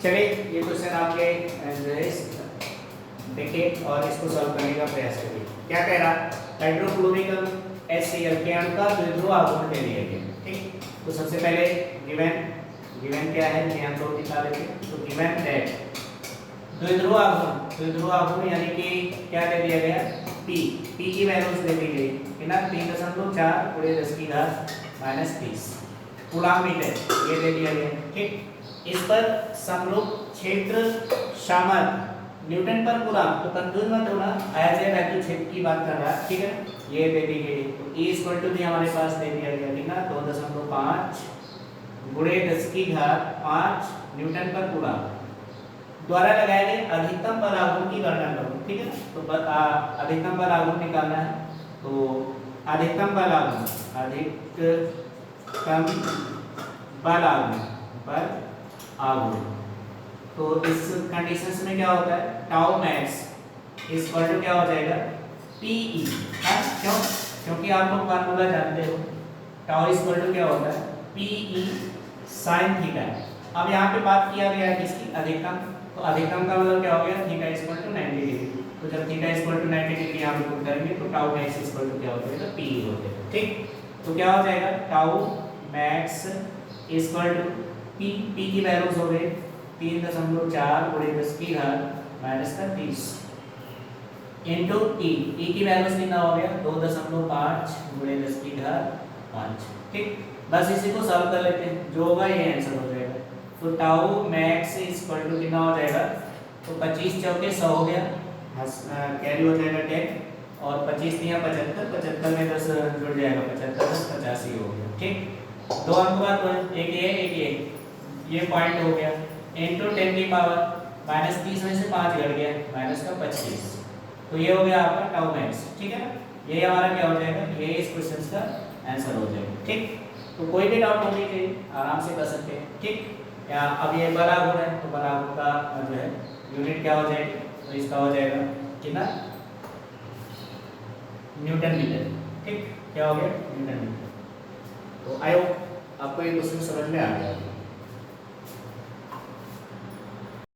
चलिए ये क्वेश्चन आपके जो है देखिए और इसको सॉल्व करने का प्रयास करिए। क्या कह रहा, हाइड्रोक्लोरिक HCl के अणु का द्विध्रुव आघूर्ण दे दिया गया। ठीक, तो सबसे पहले गिवन क्या है ये हम लोग निकाल लेते हैं। तो गिवन दैट द्विध्रुव आघूर्ण यानी कि क्या दे दिया गया, P की वैल्यूज दे दी गई है ना, 3.4 × 10⁻30 कूलम्ब मीटर ये दे दिया गया। ठीक, इस पर समरूप क्षेत्र सामर्थ्य न्यूटन पर कूलम्ब, तो कंफ्यूज मत होना, एज ए वैक्यूम क्षेत्र की बात कर रहा है। ठीक है, ये दे दी गई। तो E = भी हमारे पास दे दिया गया ठीक ना, 2.5 × 10⁵5 न्यूटन पर कूलम्ब द्वारा लगाए गए अधिकतम बल आघूर्ण की गणना करो। ठीक है, तो अधिकतम बल आघूर्ण निकालना है। तो अधिकतम बल आघूर्ण तो इस कंडीशंस में क्या होता है, टाउ मैक्स = क्या हो जाएगा, PE। क्यों, क्योंकि आप लोग फार्मूला जानते हो, टाउ = क्या होता है, PE sin थीटा। अब यहाँ पे बात किया गया है किसकी, अधिकतम, तो अधिकतम का मतलब क्या हो गया, थीटा = 90 डिग्री। तो जब थीटा = 90 डिग्री यहाँ पे पुट करेंगे तो टाउ मैक्स = क्या हो जाएगा, PE हो जाएगा। ठीक, तो क्या हो जाएगा, टाउ मैक्स = P की वैल्यूज हो गई 3.4 × 10⁻30 इनटू E की वैल्यूज कितना हो गया, 2.5 × 10⁻5। ठीक, बस इसी को सॉल्व कर लेते हैं, जो होगा ये आंसर हो जाएगा। तो टाउ मैक्स = कितना हो जाएगा, तो 25 चौके 100 हो गया, कैरी हो जाएगा 10 और 25 × 75 में 10 जुड़ जाएगा, 75 × 85 हो गया। ठीक, दो अंक बाद एक ये पॉइंट हो गया, इनटू 10 की पावर -30 में से 5 घट गया, -25। तो ये हो गया आपका टाउ मैक्स। ठीक है ना, ये हमारा क्या हो जाएगा, ये इस क्वेश्चन का आंसर हो जाएगा। ठीक, तो कोई भी डाउट होने के आराम से कर सकते हैं। ठीक, या अब ये बल आघूर्ण है तो बल आघूर्ण का जो है यूनिट क्या हो जाएगा, तो इसका हो जाएगा कितना, न्यूटन मीटर। ठीक, क्या हो गया, न्यूटन मीटर। तो आई होप आपको ये क्वेश्चन समझ में आ गया।